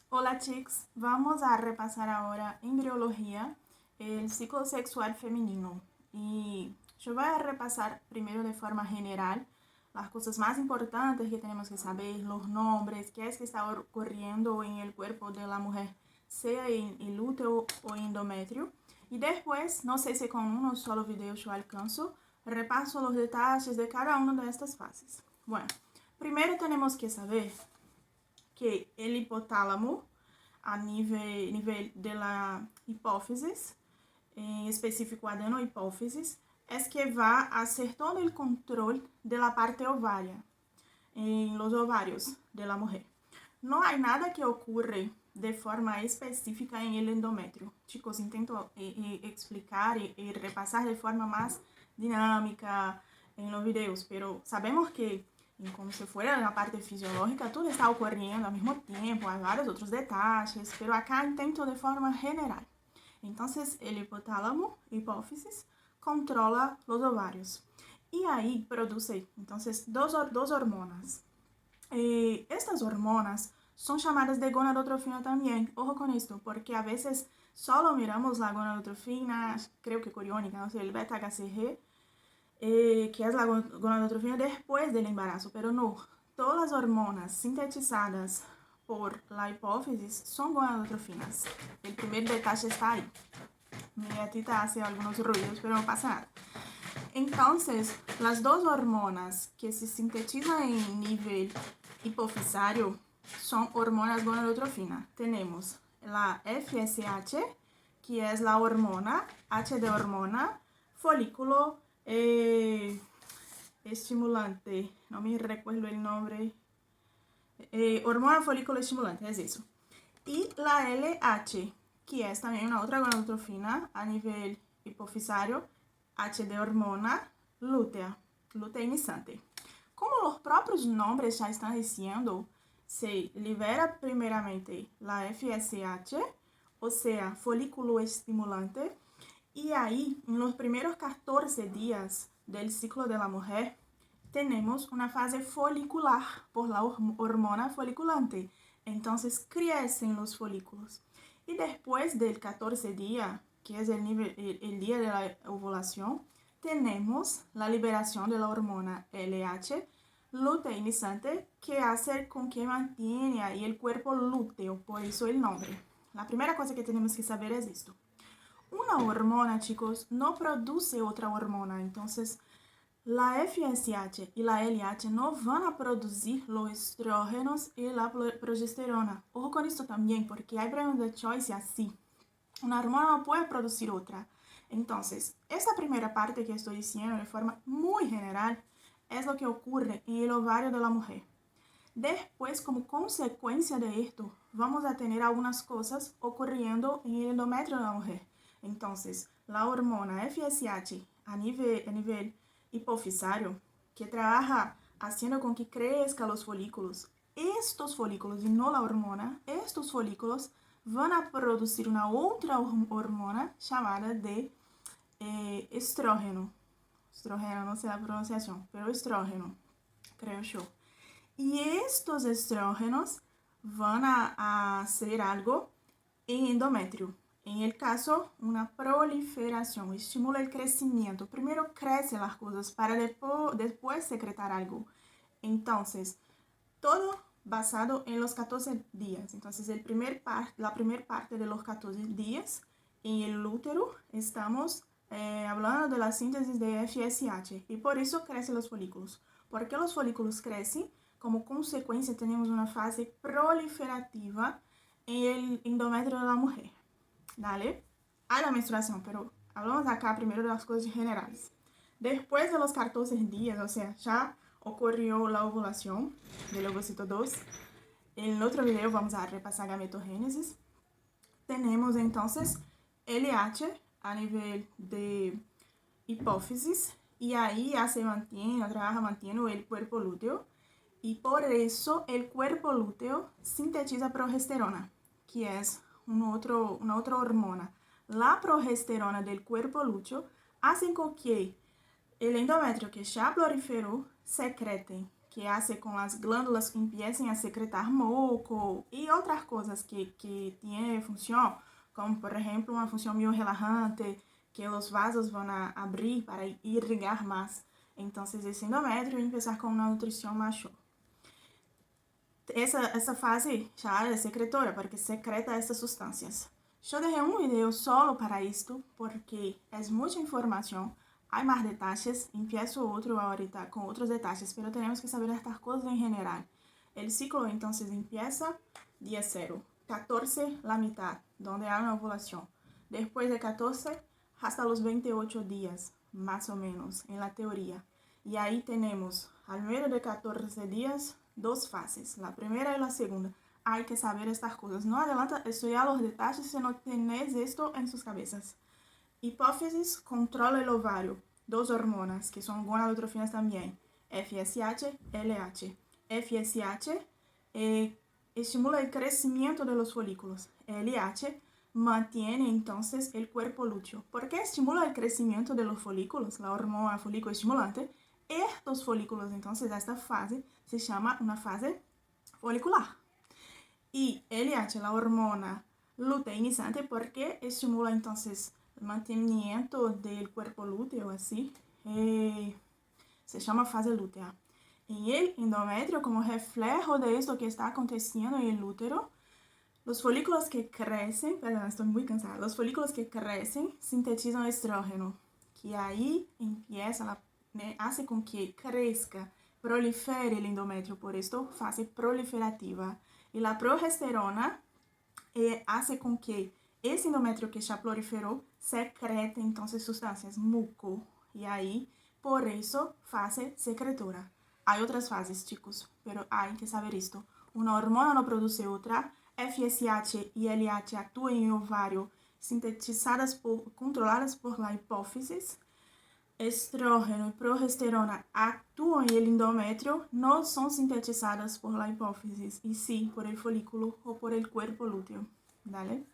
Hola chicos, vamos a repasar ahora embriología, el ciclo sexual femenino. Y yo voy a repasar primero de forma general las cosas más importantes que tenemos que saber, los nombres, qué es que está ocurriendo en el cuerpo de la mujer, sea en el útero o endometrio. Y después, no sé si con uno solo video yo alcanzo, repaso los detalles de cada una de estas fases. Bueno, primero tenemos que saber que el hipotálamo, a nível de la hipófisis, en específico adenohipófisis, es que va a hacer todo el control de la parte ovaria, en los ovarios de la mujer. No hay nada que ocurre de forma específica en el endometrio. Chicos, intento explicar y repasar de forma más dinámica en los videos, pero sabemos que como se fuera na parte fisiológica, tudo está ocorrendo ao mesmo tempo, há vários outros detalhes, pero acá intento de forma general. Então, o hipotálamo, hipófisis, controla os ovários. E aí produz, então, duas hormonas. Estas hormonas são chamadas de gonadotrofina também. Ojo com isto, porque a vezes solo miramos a gonadotrofina, creio que coriónica, não sei, el beta-HCG, que es la gonadotrofina después del embarazo, pero no, todas las hormonas sintetizadas por la hipófisis son gonadotrofinas. El primer detalle está ahí. Mi gatita hace algunos ruidos, pero no pasa nada. Entonces, las dos hormonas que se sintetizan en nivel hipofisario son hormonas gonadotrofina. Tenemos la FSH, que es la hormona, H de hormona, folículo estimulante, no me recuerdo el nombre, hormona folículo estimulante, es eso. Y la LH, que es también una otra gonadotrofina a nivel hipofisario, H de hormona lútea, luteinizante. Como los propios nombres ya están diciendo, se libera primeramente la FSH, o sea, folículo estimulante, y ahí, en los primeros 14 días del ciclo de la mujer, tenemos una fase folicular por la hormona foliculante. Entonces crecen los folículos. Y después del 14 día, que es el día de la ovulación, tenemos la liberación de la hormona LH, luteinizante, que hace con que mantiene ahí el cuerpo lúteo, por eso el nombre. La primera cosa que tenemos que saber es esto. Una hormona, chicos, no produce otra hormona. Entonces, la FSH y la LH no van a producir los estrógenos y la progesterona. Ojo con esto también, porque hay problemas de choice así. Una hormona no puede producir otra. Entonces, esta primera parte que estoy diciendo de forma muy general es lo que ocurre en el ovario de la mujer. Después, como consecuencia de esto, vamos a tener algunas cosas ocurriendo en el endometrio de la mujer. Entonces, la hormona FSH a nivel hipofisario, que trabaja haciendo con que crezcan los folículos, estos folículos y no la hormona, estos folículos van a producir una otra hormona llamada de estrógeno. Estrógeno, no sé la pronunciación, pero estrógeno, creo yo. Y estos estrógenos van a hacer algo en endometrio. En el caso, una proliferación, estimula el crecimiento. Primero crecen las cosas para después secretar algo. Entonces, todo basado en los 14 días. Entonces, la primera parte de los 14 días en el útero estamos hablando de la síntesis de FSH. Y por eso crecen los folículos. ¿Por qué los folículos crecen? Como consecuencia, tenemos una fase proliferativa en el endometrio de la mujer. Dale, hay la menstruación, pero hablamos acá primero de las cosas generales. Después de los 14 días, o sea, ya ocurrió la ovulación del ovocito 2. En el otro video vamos a repasar gametogénesis. Tenemos entonces LH a nivel de hipófisis y ahí ya se mantiene, trabaja manteniendo el cuerpo lúteo y por eso el cuerpo lúteo sintetiza progesterona, que es una otra hormona. La progesterona del cuerpo lúteo hace con que el endometrio que ya proliferó secrete, que hace con las glándulas que empiecen a secretar moco y otras cosas que tienen función, como por ejemplo una función biorrelajante, que los vasos van a abrir para irrigar más. Entonces ese endometrio empezar con una nutrición mayor. Essa fase já é secretora, porque secreta essas substâncias. Eu deixei um vídeo solo para isto, porque é muita informação. Há mais detalhes, empiezo outro ahorita com outros detalhes, mas temos que saber estas coisas em geral. O ciclo, então, empieza dia 0, 14, la mitad, donde há uma ovulação. Depois de 14, hasta los 28 dias, mais ou menos, em la teoria. E aí temos, ao meio de 14 dias, dos fases, la primera y la segunda. Hay que saber estas cosas. No adelanta estudiar los detalles si no tenéis esto en sus cabezas. Hipófisis controla el ovario. Dos hormonas que son gonadotrofinas también. FSH, LH. FSH estimula el crecimiento de los folículos. LH mantiene entonces el cuerpo lúteo. ¿Por qué estimula el crecimiento de los folículos? La hormona folículo estimulante. Estos folículos, entonces, esta fase se llama una fase folicular. Y LH, la hormona luteinizante, porque estimula, entonces, el mantenimiento del cuerpo lúteo, así, se llama fase lútea. En el endometrio, como reflejo de esto que está aconteciendo en el útero, los folículos que crecen, perdón, estoy muy cansada, los folículos que crecen sintetizan estrógeno, que ahí empieza hace com que cresça, prolifere o endométrio, por isso, fase proliferativa. E a progesterona hace com que esse endométrio que já proliferou secrete, então, substâncias, muco. E aí, por isso, fase secretora. Há outras fases, chicos, pero há que saber isto. Uma hormona não produz outra. FSH e LH atuam em ovário, controladas por la hipófisis. Estrógeno e progesterona atuam em el endométrio, não são sintetizadas por la hipófisis, e sim por el folículo ou por el cuerpo lúteo. ¿Dale?